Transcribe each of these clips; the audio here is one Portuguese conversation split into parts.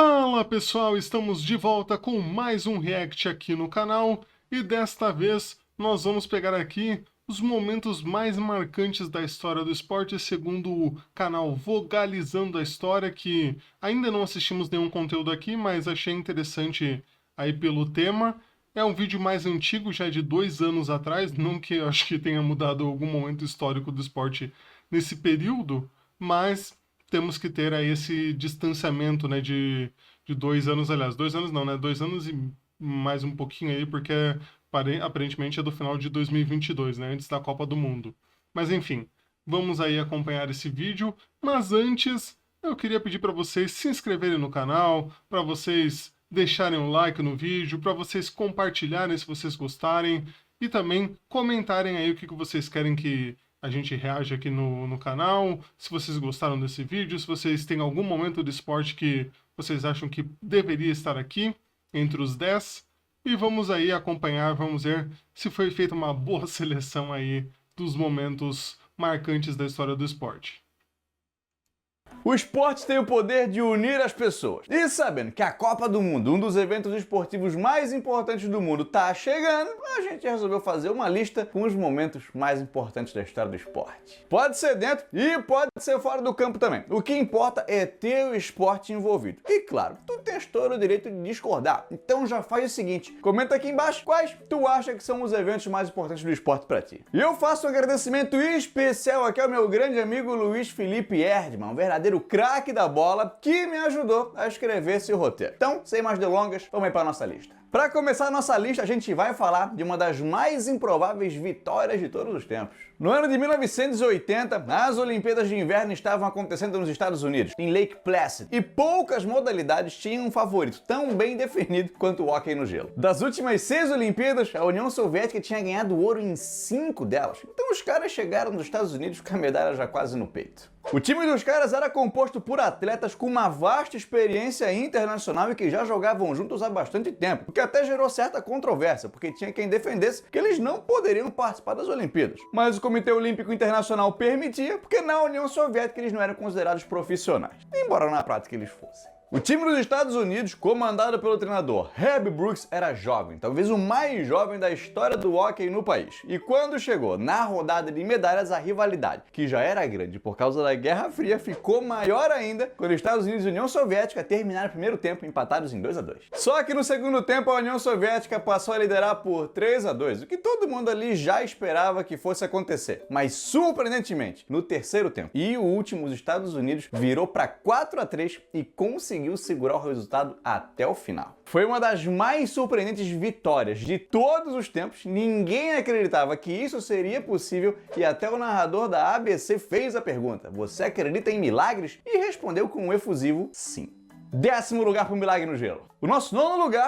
Fala pessoal, estamos de volta com mais um react aqui no canal e desta vez nós vamos pegar aqui os momentos mais marcantes da história do esporte segundo o canal Vogalizando a História, que ainda não assistimos nenhum conteúdo aqui, mas achei interessante aí pelo tema. É um vídeo mais antigo, já de 2 anos atrás, não que eu acho que tenha mudado algum momento histórico do esporte nesse período, mas temos que ter aí esse distanciamento, né, de 2 anos, aliás, 2 anos não, né, 2 anos e mais um pouquinho aí, porque aparentemente é do final de 2022, né, antes da Copa do Mundo. Mas enfim, vamos aí acompanhar esse vídeo, mas antes eu queria pedir para vocês se inscreverem no canal, para vocês deixarem um like no vídeo, para vocês compartilharem se vocês gostarem e também comentarem aí o que vocês querem que a gente reage aqui no canal, se vocês gostaram desse vídeo, se vocês têm algum momento de esporte que vocês acham que deveria estar aqui, entre os 10, e vamos aí acompanhar, vamos ver se foi feita uma boa seleção aí dos momentos marcantes da história do esporte. O esporte tem o poder de unir as pessoas. E sabendo que a Copa do Mundo, um dos eventos esportivos mais importantes do mundo, tá chegando, a gente resolveu fazer uma lista com os momentos mais importantes da história do esporte. Pode ser dentro e pode ser fora do campo também. O que importa é ter o esporte envolvido. E claro, tu tens todo o direito de discordar. Então já faz o seguinte, comenta aqui embaixo quais tu acha que são os eventos mais importantes do esporte pra ti. E eu faço um agradecimento especial aqui ao meu grande amigo Luiz Felipe Erdmann, um verdadeiro craque da bola que me ajudou a escrever esse roteiro. Então, sem mais delongas, vamos aí para a nossa lista. Para começar a nossa lista, a gente vai falar de uma das mais improváveis vitórias de todos os tempos. No ano de 1980, as Olimpíadas de Inverno estavam acontecendo nos Estados Unidos, em Lake Placid, e poucas modalidades tinham um favorito tão bem definido quanto o hóquei no gelo. Das últimas 6 Olimpíadas, a União Soviética tinha ganhado ouro em 5 delas, então os caras chegaram nos Estados Unidos com a medalha já quase no peito. O time dos caras era composto por atletas com uma vasta experiência internacional e que já jogavam juntos há bastante tempo, o que até gerou certa controvérsia, porque tinha quem defendesse que eles não poderiam participar das Olimpíadas. Mas o Comitê Olímpico Internacional permitia, porque na União Soviética eles não eram considerados profissionais, embora na prática eles fossem. O time dos Estados Unidos, comandado pelo treinador Herb Brooks, era jovem, talvez o mais jovem da história do hóquei no país. E quando chegou na rodada de medalhas, a rivalidade, que já era grande por causa da Guerra Fria, ficou maior ainda quando os Estados Unidos e a União Soviética terminaram o primeiro tempo empatados em 2-2. Só que no segundo tempo a União Soviética passou a liderar por 3-2, o que todo mundo ali já esperava que fosse acontecer. Mas surpreendentemente, no terceiro tempo e o último, os Estados Unidos virou para 4-3 e conseguiu segurar o resultado até o final. Foi uma das mais surpreendentes vitórias de todos os tempos, ninguém acreditava que isso seria possível e até o narrador da ABC fez a pergunta: você acredita em milagres? E respondeu com um efusivo sim. 10º lugar para o milagre no gelo. O nosso 9º lugar...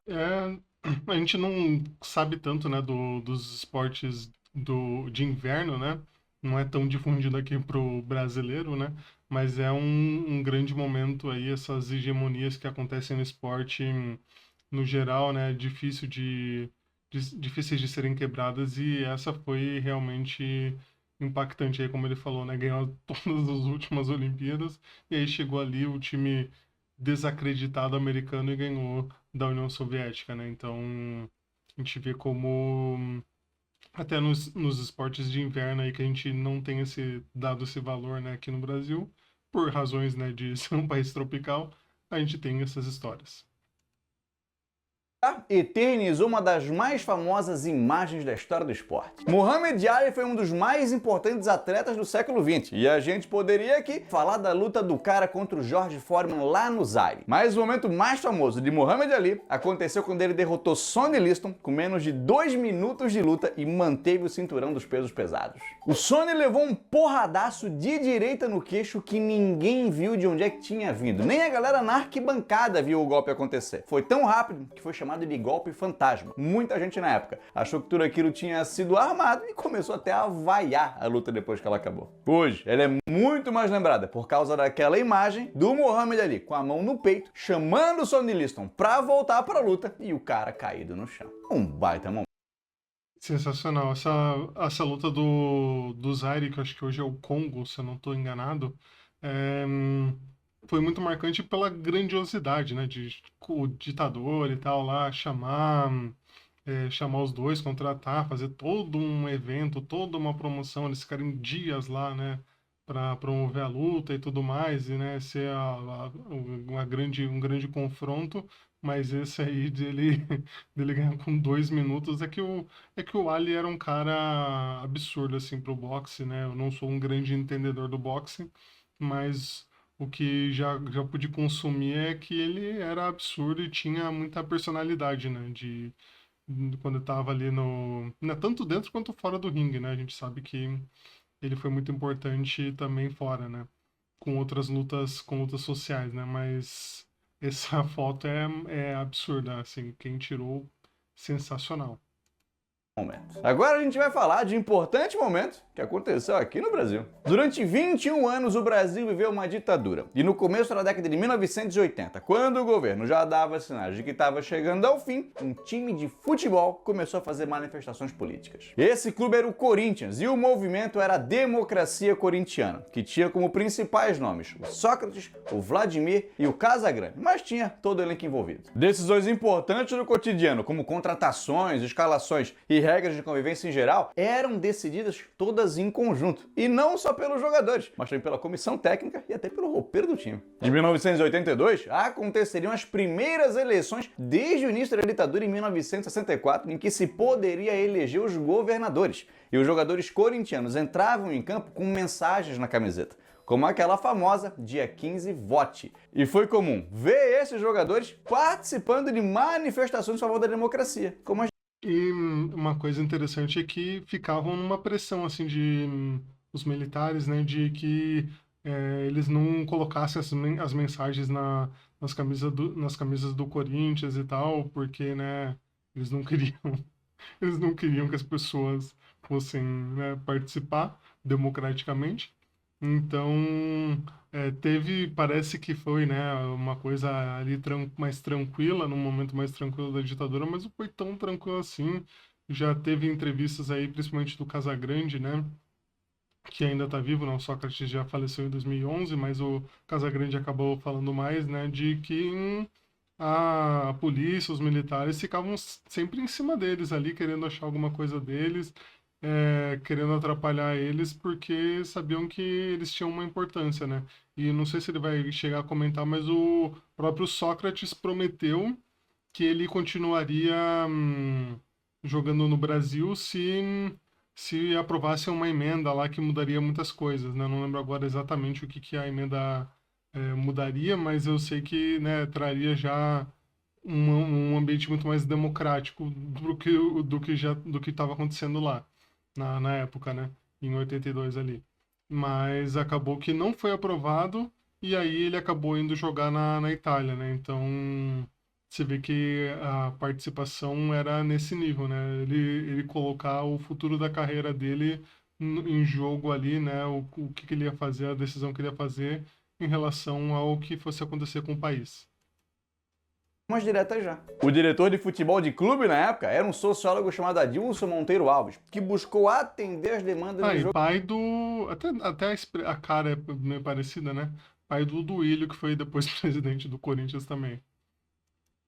A gente não sabe tanto, né, dos esportes de inverno, né? Não é tão difundido aqui pro brasileiro, né? Mas é um grande momento aí, essas hegemonias que acontecem no esporte no geral, né? Difíceis de serem quebradas, e essa foi realmente impactante aí, como ele falou, né? Ganhou todas as últimas Olimpíadas, e aí chegou ali o time desacreditado americano e ganhou da União Soviética, né? Então a gente vê como até nos esportes de inverno aí que a gente não tem dado esse valor, né, aqui no Brasil, por razões, né, de ser um país tropical, a gente tem essas histórias. Eternizou uma das mais famosas imagens da história do esporte. Muhammad Ali foi um dos mais importantes atletas do século XX, e a gente poderia aqui falar da luta do cara contra o George Foreman lá no Zaire. Mas o momento mais famoso de Muhammad Ali aconteceu quando ele derrotou Sonny Liston com menos de 2 minutos de luta e manteve o cinturão dos pesos pesados. O Sonny levou um porradaço de direita no queixo que ninguém viu de onde é que tinha vindo. Nem a galera na arquibancada viu o golpe acontecer. Foi tão rápido que foi chamado de golpe fantasma. Muita gente na época achou que tudo aquilo tinha sido armado e começou até a vaiar a luta depois que ela acabou. Hoje, ela é muito mais lembrada por causa daquela imagem do Muhammad Ali com a mão no peito, chamando o Sonny Liston pra voltar pra luta e o cara caído no chão. Um baita momento. Sensacional. Essa luta do Zaire, que eu acho que hoje é o Congo, se eu não estou enganado, foi muito marcante pela grandiosidade, né? De o ditador e tal lá chamar os dois, contratar, fazer todo um evento, toda uma promoção, eles ficarem dias lá, né? Para promover a luta e tudo mais, e né, ser um grande confronto, mas esse aí dele, dele ganhar com 2 minutos é que o Ali era um cara absurdo assim pro boxe, né? Eu não sou um grande entendedor do boxe, mas o que já pude consumir é que ele era absurdo e tinha muita personalidade, né? Quando estava ali no, né, tanto dentro quanto fora do ringue, né? A gente sabe que ele foi muito importante também fora, né? Com outras lutas sociais, né? Mas essa foto é absurda, assim, quem tirou, sensacional. Momento. Agora a gente vai falar de importante momento que aconteceu aqui no Brasil. Durante 21 anos o Brasil viveu uma ditadura. E no começo da década de 1980, quando o governo já dava sinais de que estava chegando ao fim, um time de futebol começou a fazer manifestações políticas. Esse clube era o Corinthians e o movimento era a Democracia Corintiana, que tinha como principais nomes o Sócrates, o Vladimir e o Casagrande, mas tinha todo o elenco envolvido. Decisões importantes do cotidiano, como contratações, escalações e regras de convivência em geral, eram decididas todas em conjunto. E não só pelos jogadores, mas também pela comissão técnica e até pelo roupeiro do time. De 1982, aconteceriam as primeiras eleições desde o início da ditadura em 1964, em que se poderia eleger os governadores. E os jogadores corintianos entravam em campo com mensagens na camiseta, como aquela famosa Dia 15 Vote. E foi comum ver esses jogadores participando de manifestações a favor da democracia, como as E uma coisa interessante é que ficavam numa pressão, assim, os militares, né, de que eles não colocassem as mensagens nas camisas do Corinthians e tal, porque, né, eles não queriam, eles não queriam que as pessoas fossem, né, participar democraticamente. Então, parece que foi, né, uma coisa ali mais tranquila, num momento mais tranquilo da ditadura, mas não foi tão tranquilo assim. Já teve entrevistas aí, principalmente do Casagrande, né, que ainda está vivo, não, o Sócrates já faleceu em 2011, mas o Casagrande acabou falando mais, né, de que a polícia, os militares ficavam sempre em cima deles ali, querendo achar alguma coisa deles, querendo atrapalhar eles, porque sabiam que eles tinham uma importância, né? E não sei se ele vai chegar a comentar, mas o próprio Sócrates prometeu que ele continuaria jogando no Brasil se aprovasse uma emenda lá que mudaria muitas coisas, né? Não lembro agora exatamente o que a emenda mudaria, mas eu sei que, né, traria já um ambiente muito mais democrático do que estava acontecendo lá na época, né? Em 82 ali. Mas acabou que não foi aprovado e aí ele acabou indo jogar na Itália, né? Então você vê que a participação era nesse nível, né? Ele colocar o futuro da carreira dele em jogo ali, né? O que ele ia fazer, a decisão que ele ia fazer em relação ao que fosse acontecer com o país. umas diretas já. O diretor de futebol de clube na época era um sociólogo chamado Adilson Monteiro Alves, que buscou atender as demandas do E pai do. Até a cara é meio parecida, né? Pai do Duílio, que foi depois presidente do Corinthians também.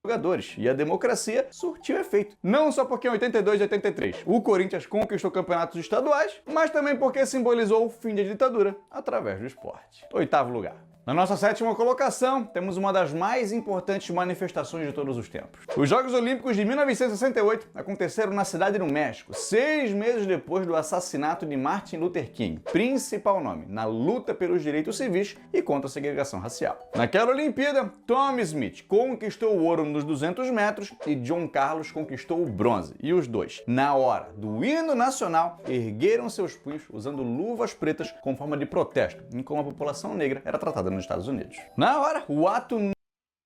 jogadores. E a democracia surtiu efeito. Não só porque em 82 e 83 o Corinthians conquistou campeonatos estaduais, mas também porque simbolizou o fim da ditadura através do esporte. 8º lugar. Na nossa 7ª colocação, temos uma das mais importantes manifestações de todos os tempos. Os Jogos Olímpicos de 1968 aconteceram na cidade do México, 6 meses depois do assassinato de Martin Luther King, principal nome na luta pelos direitos civis e contra a segregação racial. Naquela Olimpíada, Tom Smith conquistou o ouro nos 200 metros e John Carlos conquistou o bronze. E os dois, na hora do hino nacional, ergueram seus punhos usando luvas pretas como forma de protesto em como a população negra era tratada nos Estados Unidos. Na hora, o ato...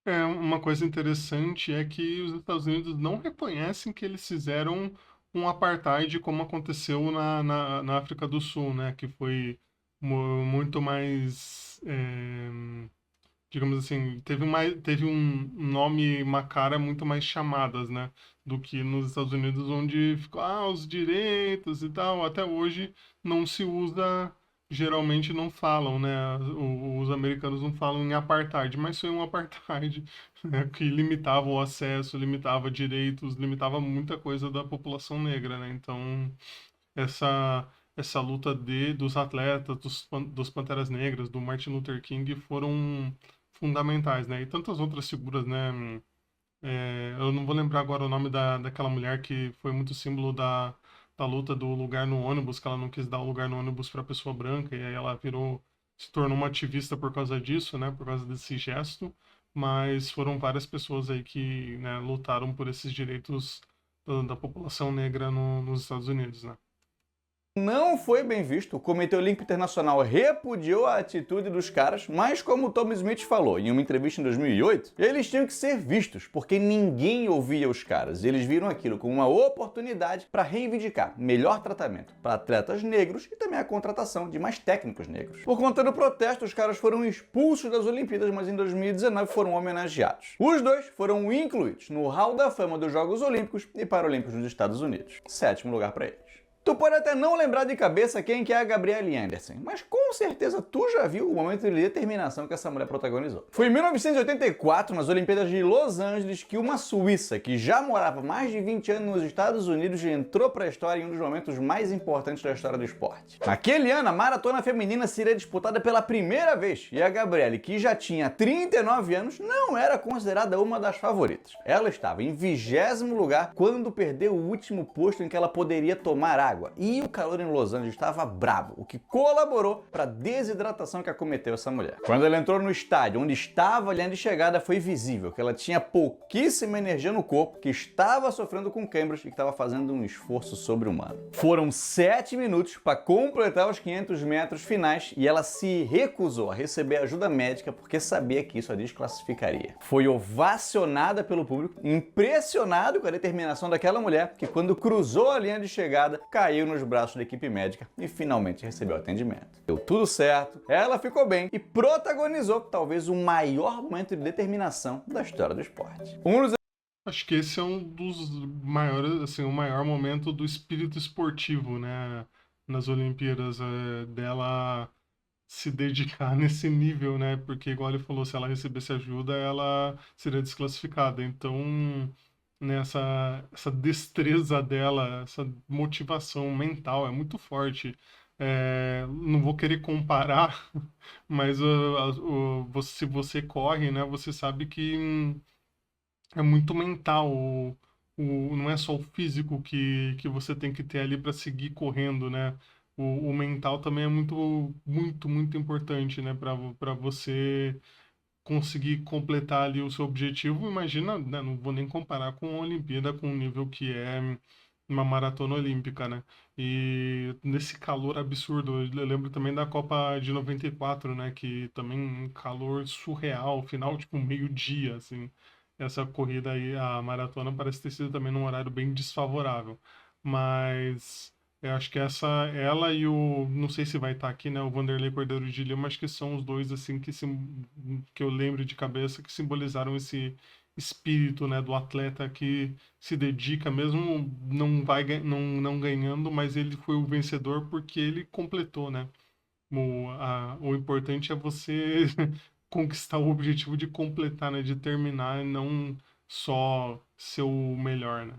Uma coisa interessante é que os Estados Unidos não reconhecem que eles fizeram um apartheid como aconteceu na África do Sul, né? Que foi muito mais, digamos assim, teve um nome, uma cara muito mais chamadas, né? Do que nos Estados Unidos, onde ficou, os direitos e tal. Até hoje não se usa geralmente não falam, né? Os americanos não falam em apartheid, mas foi um apartheid, né, que limitava o acesso, limitava direitos, limitava muita coisa da população negra, né? Então, essa luta dos atletas, dos Panteras Negras, do Martin Luther King foram fundamentais, né? E tantas outras figuras, né? Eu não vou lembrar agora o nome daquela mulher que foi muito símbolo da luta do lugar no ônibus, que ela não quis dar o lugar no ônibus para pessoa branca, e aí ela se tornou uma ativista por causa disso, né? Por causa desse gesto. Mas foram várias pessoas aí que, né, lutaram por esses direitos da população negra nos Estados Unidos, né? Não foi bem visto, o Comitê Olímpico Internacional repudiou a atitude dos caras, mas como o Tom Smith falou em uma entrevista em 2008, eles tinham que ser vistos, porque ninguém ouvia os caras, e eles viram aquilo como uma oportunidade para reivindicar melhor tratamento para atletas negros e também a contratação de mais técnicos negros. Por conta do protesto, os caras foram expulsos das Olimpíadas, mas em 2019 foram homenageados. Os dois foram incluídos no Hall da Fama dos Jogos Olímpicos e Paralímpicos dos Estados Unidos. 7º lugar para eles. Tu pode até não lembrar de cabeça quem que é a Gabrielle Anderson, mas com certeza tu já viu o momento de determinação que essa mulher protagonizou. Foi em 1984, nas Olimpíadas de Los Angeles, que uma suíça que já morava mais de 20 anos nos Estados Unidos entrou para a história em um dos momentos mais importantes da história do esporte. Naquele ano, a maratona feminina seria disputada pela primeira vez, e a Gabrielle, que já tinha 39 anos, não era considerada uma das favoritas. Ela estava em 20º lugar quando perdeu o último posto em que ela poderia tomar água. E o calor em Los Angeles estava brabo, o que colaborou para a desidratação que acometeu essa mulher. Quando ela entrou no estádio, onde estava a linha de chegada, foi visível que ela tinha pouquíssima energia no corpo, que estava sofrendo com câimbras e que estava fazendo um esforço sobre-humano. Foram 7 minutos para completar os 500 metros finais e ela se recusou a receber ajuda médica porque sabia que isso a desclassificaria. Foi ovacionada pelo público, impressionado com a determinação daquela mulher, que quando cruzou a linha de chegada, caiu nos braços da equipe médica e finalmente recebeu atendimento. Deu tudo certo, ela ficou bem e protagonizou talvez o maior momento de determinação da história do esporte. Acho que esse é um dos maiores, assim, o maior momento do espírito esportivo, né? Nas Olimpíadas, dela se dedicar nesse nível, né? Porque, igual ele falou, se ela recebesse ajuda, ela seria desclassificada. Então, né, essa destreza dela, essa motivação mental é muito forte. Não vou querer comparar, mas se você corre, né, você sabe que é muito mental. Não é só o físico que você tem que ter ali para seguir correndo, né? O mental também é muito, muito, muito importante, né? Para você conseguir completar ali o seu objetivo. Imagina, né, não vou nem comparar com a Olimpíada, com o nível que é uma maratona olímpica, né? E nesse calor absurdo, eu lembro também da Copa de 94, né? Que também um calor surreal, final tipo meio-dia, assim. Essa corrida aí, a maratona, parece ter sido também num horário bem desfavorável. Mas eu acho que ela e não sei se vai estar aqui, né, o Vanderlei Cordeiro de Lima, acho que são os dois, assim, que eu lembro de cabeça, que simbolizaram esse espírito, né, do atleta que se dedica, mesmo não ganhando, mas ele foi o vencedor porque ele completou, né? O importante é você conquistar o objetivo de completar, né, de terminar, e não só ser o melhor, né?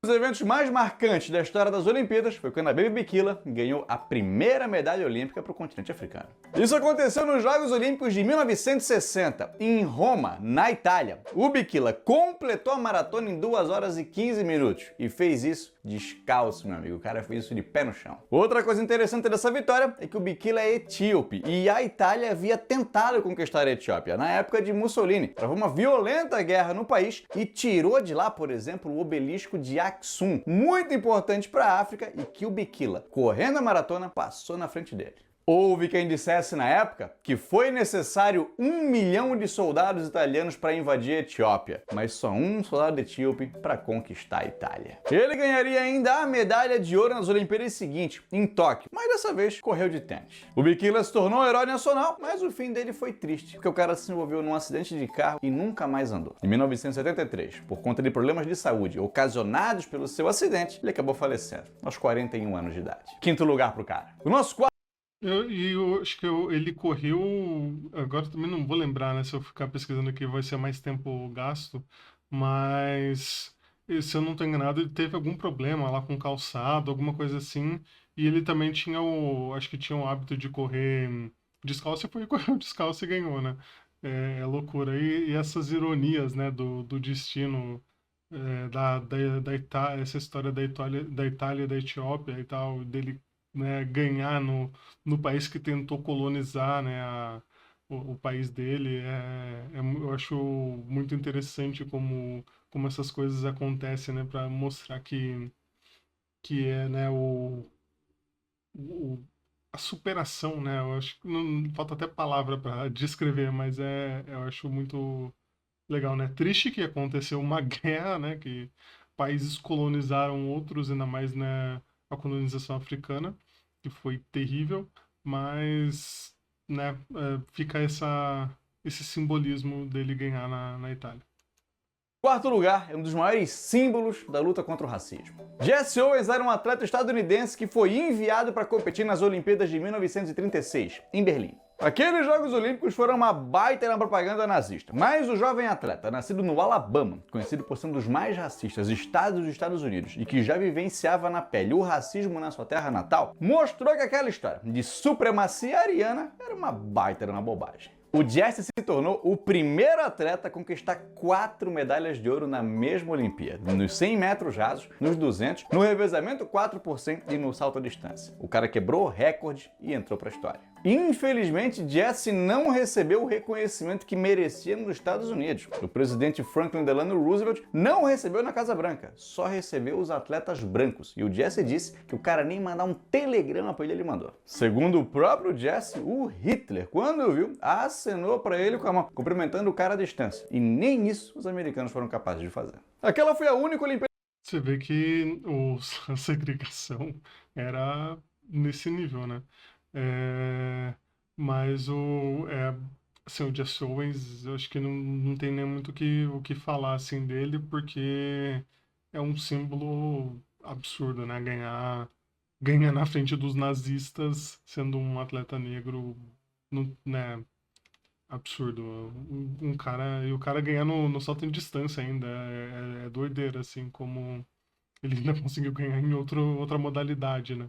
Um dos eventos mais marcantes da história das Olimpíadas foi quando a Baby Bikila ganhou a primeira medalha olímpica para o continente africano. Isso aconteceu nos Jogos Olímpicos de 1960, em Roma, na Itália. O Bikila completou a maratona em 2 horas e 15 minutos e fez isso descalço, meu amigo. O cara fez isso de pé no chão. Outra coisa interessante dessa vitória é que o Bikila é etíope e a Itália havia tentado conquistar a Etiópia na época de Mussolini. Travou uma violenta guerra no país e tirou de lá, por exemplo, o obelisco de Aksum, muito importante para a África, e que o Bikila, correndo a maratona, passou na frente dele. Houve quem dissesse na época que foi necessário 1 milhão de soldados italianos para invadir a Etiópia, mas só um soldado etíope para conquistar a Itália. Ele ganharia ainda a medalha de ouro nas Olimpíadas seguintes, em Tóquio, mas dessa vez correu de tênis. O Bikila se tornou um herói nacional, mas o fim dele foi triste, porque o cara se envolveu num acidente de carro e nunca mais andou. Em 1973, por conta de problemas de saúde ocasionados pelo seu acidente, ele acabou falecendo, aos 41 anos de idade. 5º lugar pro cara. O nosso Eu acho que ele correu. Agora também não vou lembrar, né? Se eu ficar pesquisando aqui, vai ser mais tempo gasto. Mas, se eu não estou enganado, ele teve algum problema lá com calçado, alguma coisa assim. E ele também tinha o. Acho que tinha o hábito de correr descalço e foi correu descalço e ganhou, né? É loucura. E essas ironias, né? Do destino. Da Itália, essa história da Itália e da Etiópia e tal, dele, né, ganhar no país que tentou colonizar, né, o país dele. Eu acho muito interessante como essas coisas acontecem, né, para mostrar que é, né, o- a superação, né, eu acho que não falta até palavra para descrever, mas eu acho muito legal, né? Triste que aconteceu uma guerra, né? Que países colonizaram outros, ainda mais, né, a colonização africana, que foi terrível, mas, né, fica esse simbolismo dele ganhar na Itália. Quarto lugar é um dos maiores símbolos da luta contra o racismo. Jesse Owens era um atleta estadunidense que foi enviado para competir nas Olimpíadas de 1936, em Berlim. Aqueles Jogos Olímpicos foram uma baita na propaganda nazista, mas o jovem atleta, nascido no Alabama, conhecido por ser um dos mais racistas estados dos Estados Unidos e que já vivenciava na pele o racismo na sua terra natal, mostrou que aquela história de supremacia ariana era uma baita na bobagem. O Jesse se tornou o primeiro atleta a conquistar 4 medalhas de ouro na mesma Olimpíada, nos 100 metros rasos, nos 200, no revezamento 4% e no salto à distância. O cara quebrou o recorde e entrou para a história. Infelizmente, Jesse não recebeu o reconhecimento que merecia nos Estados Unidos. O presidente Franklin Delano Roosevelt não recebeu na Casa Branca, só recebeu os atletas brancos. E o Jesse disse que o cara nem mandar um telegrama para ele mandou. Segundo o próprio Jesse, o Hitler, quando viu, acenou para ele com a mão, cumprimentando o cara à distância. E nem isso os americanos foram capazes de fazer. Aquela foi a única Olimpíada. Você vê que a segregação era nesse nível, né? É, mas assim, o Jesse Owens, eu acho que não tem nem muito o que falar assim dele, porque é um símbolo absurdo, né? Ganhar na frente dos nazistas sendo um atleta negro, né? Absurdo. E o cara ganhar no salto em distância ainda é doideira, assim, como ele ainda conseguiu ganhar em outra modalidade, né?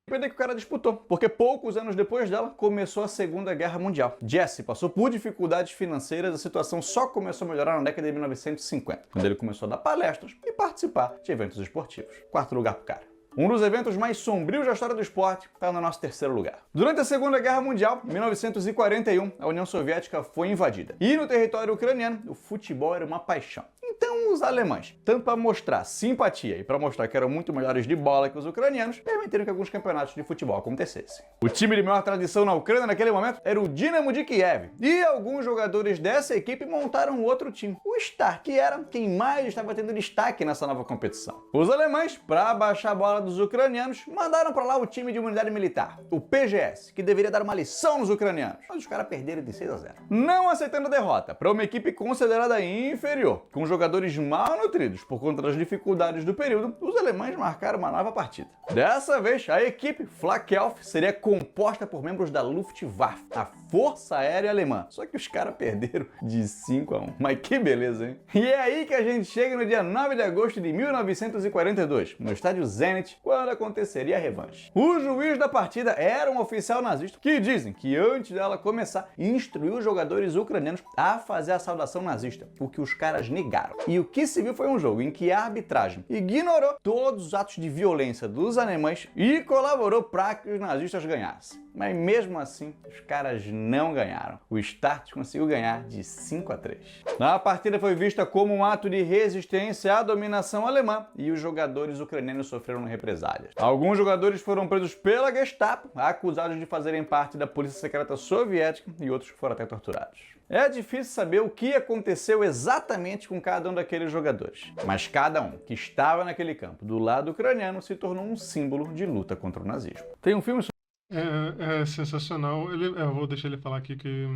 Que o cara disputou, porque poucos anos depois dela começou a Segunda Guerra Mundial. Jesse passou por dificuldades financeiras, a situação só começou a melhorar na década de 1950, quando ele começou a dar palestras e participar de eventos esportivos. Quarto lugar pro cara. Um dos eventos mais sombrios da história do esporte está no nosso terceiro lugar. Durante a Segunda Guerra Mundial, em 1941, a União Soviética foi invadida. E no território ucraniano, o futebol era uma paixão. Então os alemães, tanto para mostrar simpatia e para mostrar que eram muito melhores de bola que os ucranianos, permitiram que alguns campeonatos de futebol acontecessem. O time de maior tradição na Ucrânia naquele momento era o Dinamo de Kiev. E alguns jogadores dessa equipe montaram outro time, o Star, que era quem mais estava tendo destaque nessa nova competição. Os alemães, para baixar a bola dos ucranianos, mandaram para lá o time de uma unidade militar, o PGS, que deveria dar uma lição nos ucranianos. Mas os caras perderam de 6-0. Não aceitando a derrota para uma equipe considerada inferior, com jogadores mal nutridos por conta das dificuldades do período, os alemães marcaram uma nova partida. Dessa vez, a equipe Flakelf seria composta por membros da Luftwaffe, a Força Aérea Alemã. Só que os caras perderam de 5-1. Mas que beleza, hein? E é aí que a gente chega no dia 9 de agosto de 1942, no estádio Zenit, quando aconteceria a revanche. O juiz da partida era um oficial nazista que dizem que antes dela começar, instruiu os jogadores ucranianos a fazer a saudação nazista, o que os caras negaram. E o que se viu foi um jogo em que a arbitragem ignorou todos os atos de violência dos alemães e colaborou para que os nazistas ganhassem. Mas mesmo assim, os caras não ganharam. O Start conseguiu ganhar de 5-3. A partida foi vista como um ato de resistência à dominação alemã e os jogadores ucranianos sofreram represálias. Alguns jogadores foram presos pela Gestapo, acusados de fazerem parte da polícia secreta soviética, e outros foram até torturados. É difícil saber o que aconteceu exatamente com cada um daqueles jogadores, mas cada um que estava naquele campo do lado ucraniano se tornou um símbolo de luta contra o nazismo. Tem um filme É sensacional. Eu vou deixar ele falar aqui que.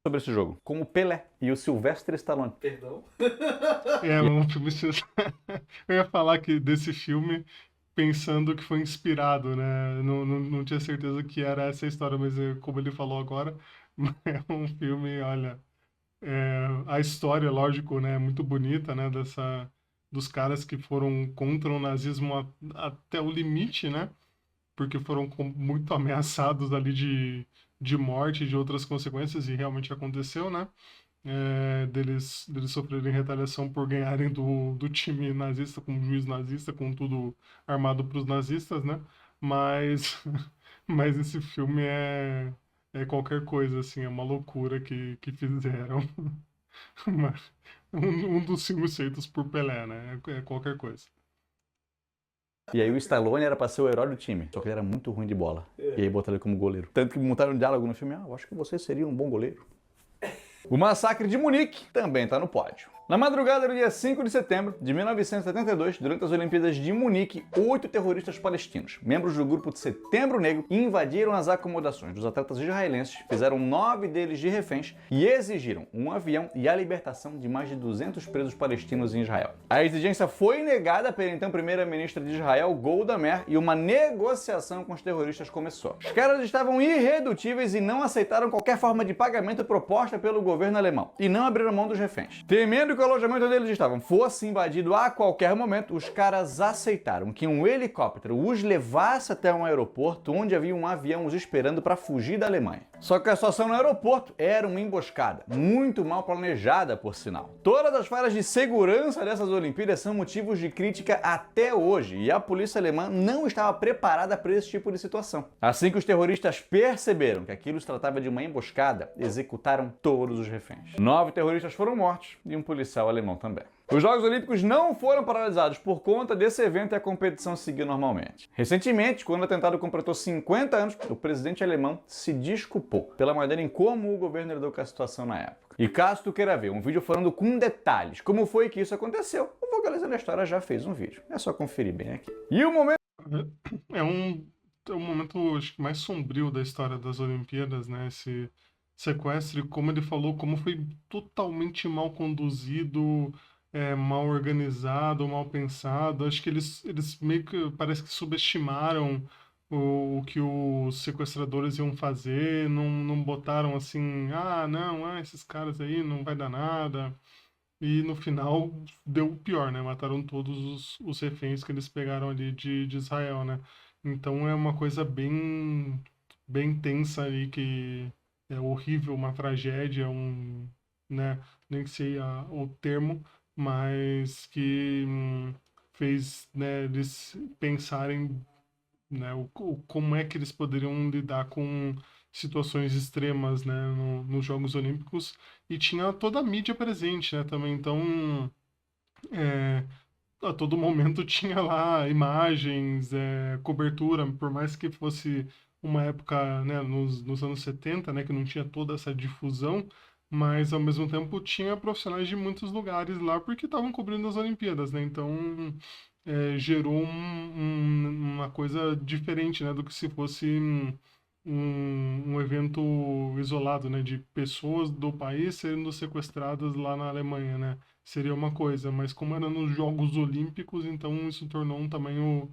sobre esse jogo, com o Pelé e o Sylvester Stallone. Perdão? É um filme. Eu ia falar que desse filme, pensando que foi inspirado, né? Não tinha certeza que era essa a história, mas como ele falou agora, é um filme, olha, a história, lógico, né, é muito bonita, né, dos caras que foram contra o nazismo até o limite, né? Porque foram muito ameaçados ali de morte e de outras consequências, e realmente aconteceu, né? Deles sofrerem retaliação por ganharem do time nazista, com um juiz nazista, com tudo armado para os nazistas, né? Mas, mas esse filme é qualquer coisa, assim, é uma loucura que fizeram. Mas um dos filmes feitos por Pelé, né? É qualquer coisa. E aí o Stallone era pra ser o herói do time, só que ele era muito ruim de bola. E aí botaram ele como goleiro. Tanto que montaram um diálogo no filme, eu acho que você seria um bom goleiro. O massacre de Munique também está no pódio. Na madrugada do dia 5 de setembro de 1972, durante as Olimpíadas de Munique, 8 terroristas palestinos, membros do grupo de Setembro Negro, invadiram as acomodações dos atletas israelenses, fizeram 9 deles de reféns e exigiram um avião e a libertação de mais de 200 presos palestinos em Israel. A exigência foi negada pela então primeira-ministra de Israel, Golda Meir, e uma negociação com os terroristas começou. Os caras estavam irredutíveis e não aceitaram qualquer forma de pagamento proposta pelo governo alemão, e não abriram mão dos reféns. Temendo que o alojamento onde eles estavam fosse invadido a qualquer momento, os caras aceitaram que um helicóptero os levasse até um aeroporto onde havia um avião os esperando para fugir da Alemanha. Só que a situação no aeroporto era uma emboscada, muito mal planejada, por sinal. Todas as falhas de segurança dessas Olimpíadas são motivos de crítica até hoje, e a polícia alemã não estava preparada para esse tipo de situação. Assim que os terroristas perceberam que aquilo se tratava de uma emboscada, executaram todos os reféns. 9 terroristas foram mortos e um policial alemão também. Os Jogos Olímpicos não foram paralisados por conta desse evento e a competição seguiu normalmente. Recentemente, quando o atentado completou 50 anos, o presidente alemão se desculpou pela maneira em como o governo lidou com a situação na época. E caso tu queira ver um vídeo falando com detalhes como foi que isso aconteceu, o Vocalizando a História já fez um vídeo. É só conferir bem aqui. E o momento... É um momento, acho que mais sombrio da história das Olimpíadas, né? Esse sequestro, como ele falou, como foi totalmente mal conduzido, mal organizado, mal pensado. Acho que eles meio que parece que subestimaram o que os sequestradores iam fazer, não botaram assim, não, esses caras aí não vai dar nada. E no final deu o pior, né? Mataram todos os reféns que eles pegaram ali de Israel, né? Então é uma coisa bem tensa ali, que é horrível, uma tragédia, né? Nem sei o termo, mas que fez, né, eles pensarem, né, como é que eles poderiam lidar com situações extremas, né, nos Jogos Olímpicos, e tinha toda a mídia presente, né, também, então é, a todo momento tinha lá imagens, cobertura, por mais que fosse uma época, né, nos anos 70, né, que não tinha toda essa difusão, mas ao mesmo tempo tinha profissionais de muitos lugares lá porque estavam cobrindo as Olimpíadas, né, então gerou uma coisa diferente, né, do que se fosse um evento isolado, né, de pessoas do país sendo sequestradas lá na Alemanha, né, seria uma coisa, mas como era nos Jogos Olímpicos, então isso tornou um tamanho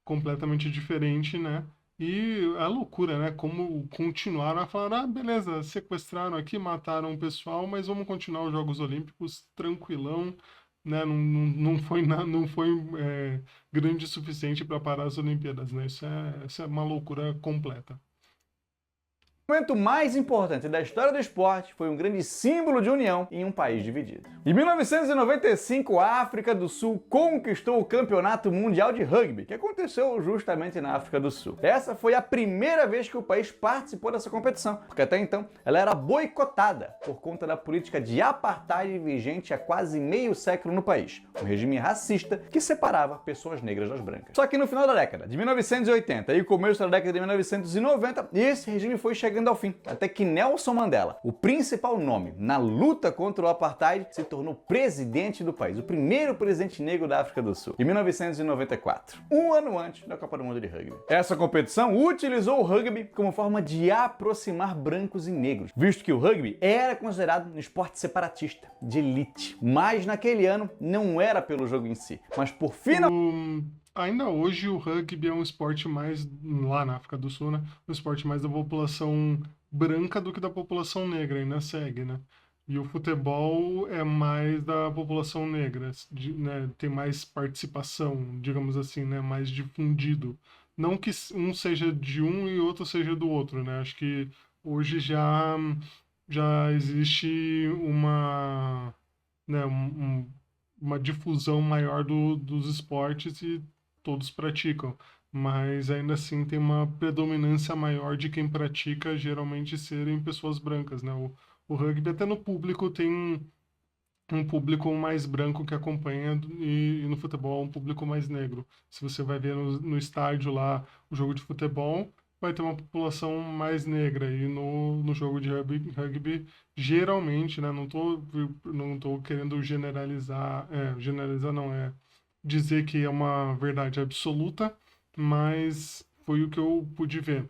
completamente diferente, né, e a loucura, né, como continuaram a falar, beleza, sequestraram aqui, mataram o pessoal, mas vamos continuar os Jogos Olímpicos tranquilão, né, não foi grande o suficiente para parar as Olimpíadas, né, isso é uma loucura completa. O momento mais importante da história do esporte foi um grande símbolo de união em um país dividido. Em 1995, a África do Sul conquistou o Campeonato Mundial de Rugby, que aconteceu justamente na África do Sul. Essa foi a primeira vez que o país participou dessa competição, porque até então ela era boicotada por conta da política de apartheid vigente há quase meio século no país, um regime racista que separava pessoas negras das brancas. Só que no final da década de 1980 e começo da década de 1990, esse regime foi chegando ao fim, até que Nelson Mandela, o principal nome na luta contra o apartheid, se tornou presidente do país, o primeiro presidente negro da África do Sul, em 1994, um ano antes da Copa do Mundo de Rugby. Essa competição utilizou o rugby como forma de aproximar brancos e negros, visto que o rugby era considerado um esporte separatista, de elite. Mas naquele ano não era pelo jogo em si, mas por final... ainda hoje o rugby é um esporte mais, lá na África do Sul, né? Um esporte mais da população branca do que da população negra, ainda segue, né? E o futebol é mais da população negra, né? Tem mais participação, digamos assim, né? Mais difundido. Não que um seja de um e outro seja do outro, né? Acho que hoje já existe né, uma difusão maior dos esportes e todos praticam. Mas ainda assim tem uma predominância maior de quem pratica geralmente serem pessoas brancas, né? O rugby até no público tem um público mais branco que acompanha e no futebol um público mais negro. Se você vai ver no estádio lá o jogo de futebol, vai ter uma população mais negra e no jogo de rugby geralmente, né, não tô querendo generalizar, generalizar não, dizer que é uma verdade absoluta, mas foi o que eu pude ver.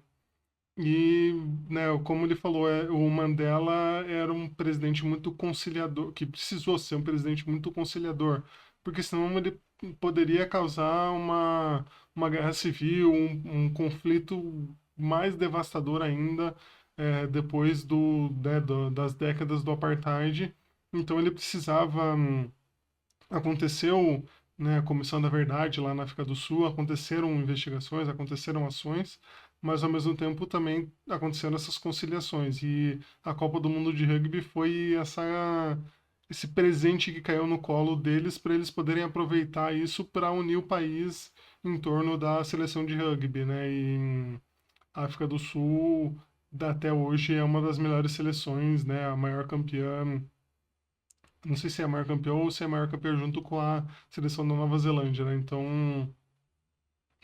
E, né, como ele falou, o Mandela era um presidente muito conciliador, que precisou ser um presidente muito conciliador, porque senão ele poderia causar uma guerra civil, um conflito mais devastador ainda, depois das décadas do apartheid. Então ele precisava. Aconteceu, né, a Comissão da Verdade lá na África do Sul, aconteceram investigações, aconteceram ações, mas ao mesmo tempo também aconteceram essas conciliações. E a Copa do Mundo de Rugby foi esse presente que caiu no colo deles para eles poderem aproveitar isso para unir o país em torno da seleção de rugby, né? E a África do Sul, até hoje, é uma das melhores seleções, né? A maior campeã, não sei se é a maior campeã ou se é a maior campeã junto com a seleção da Nova Zelândia, né? Então,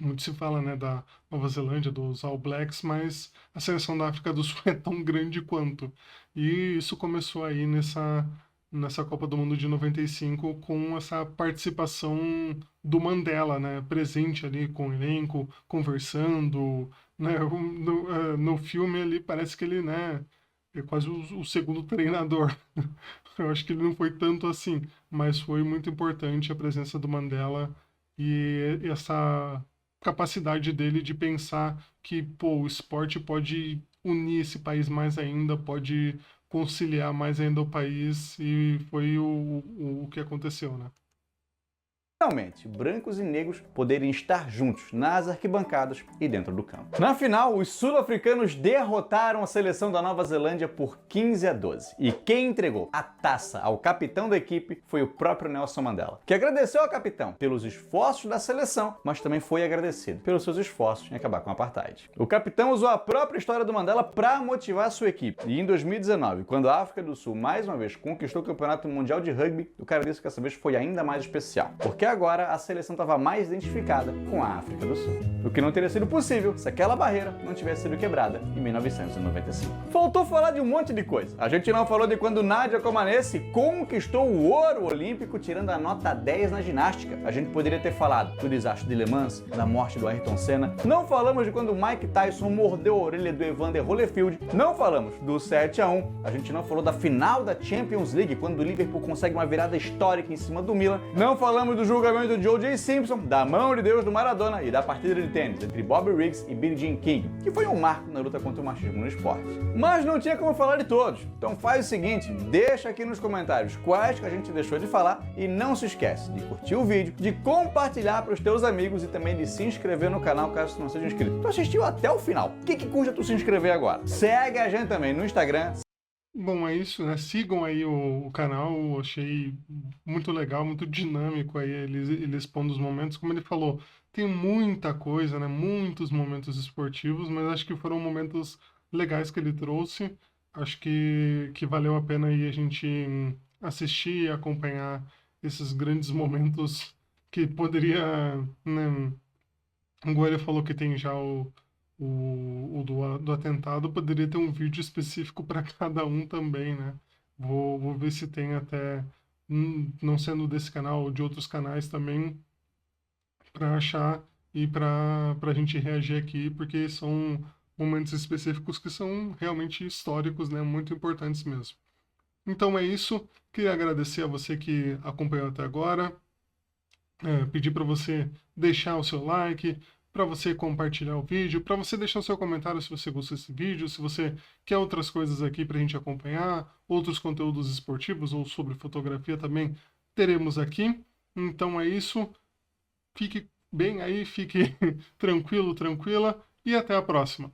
muito se fala, né, da Nova Zelândia, dos All Blacks, mas a seleção da África do Sul é tão grande quanto. E isso começou aí nessa Copa do Mundo de 95 com essa participação do Mandela, né, presente ali com o elenco, conversando, né, no filme ali parece que ele, né, é quase o segundo treinador. Eu acho que ele não foi tanto assim, mas foi muito importante a presença do Mandela e essa capacidade dele de pensar que, pô, o esporte pode unir esse país mais ainda, pode conciliar mais ainda o país, e foi o que aconteceu, né? Finalmente, brancos e negros poderem estar juntos nas arquibancadas e dentro do campo. Na final, os sul-africanos derrotaram a seleção da Nova Zelândia por 15-12. E quem entregou a taça ao capitão da equipe foi o próprio Nelson Mandela, que agradeceu ao capitão pelos esforços da seleção, mas também foi agradecido pelos seus esforços em acabar com o apartheid. O capitão usou a própria história do Mandela para motivar a sua equipe. E em 2019, quando a África do Sul mais uma vez conquistou o Campeonato Mundial de Rugby, o cara disse que essa vez foi ainda mais especial, porque agora a seleção estava mais identificada com a África do Sul. O que não teria sido possível se aquela barreira não tivesse sido quebrada em 1995. Faltou falar de um monte de coisa. A gente não falou de quando Nadia Comaneci conquistou o ouro olímpico tirando a nota 10 na ginástica. A gente poderia ter falado do desastre de Le Mans, da morte do Ayrton Senna. Não falamos de quando Mike Tyson mordeu a orelha do Evander Holyfield. Não falamos do 7-1. A gente não falou da final da Champions League, quando o Liverpool consegue uma virada histórica em cima do Milan. Não falamos do julgamento de O.J. Simpson, da mão de Deus do Maradona e da partida de tênis entre Bobby Riggs e Billie Jean King, que foi um marco na luta contra o machismo no esporte. Mas não tinha como falar de todos, então faz o seguinte, deixa aqui nos comentários quais que a gente deixou de falar e não se esquece de curtir o vídeo, de compartilhar para os teus amigos e também de se inscrever no canal caso tu não seja inscrito. Tu assistiu até o final, o que custa tu se inscrever agora? Segue a gente também no Instagram. Bom, é isso, né? Sigam aí o canal, eu achei muito legal, muito dinâmico aí, ele expondo os momentos. Como ele falou, tem muita coisa, né? Muitos momentos esportivos, mas acho que foram momentos legais que ele trouxe. Acho que valeu a pena aí a gente assistir e acompanhar esses grandes momentos que poderia, né? Igual ele falou que tem já do atentado, poderia ter um vídeo específico para cada um também, né? Vou ver se tem até, não sendo desse canal ou de outros canais também, para achar e para a gente reagir aqui, porque são momentos específicos que são realmente históricos, né? Muito importantes mesmo. Então é isso. Queria agradecer a você que acompanhou até agora. pedir para você deixar o seu like, para você compartilhar o vídeo, para você deixar o seu comentário se você gostou desse vídeo, se você quer outras coisas aqui para a gente acompanhar, outros conteúdos esportivos ou sobre fotografia também teremos aqui. Então é isso. Fique bem aí, fique tranquilo, tranquila e até a próxima.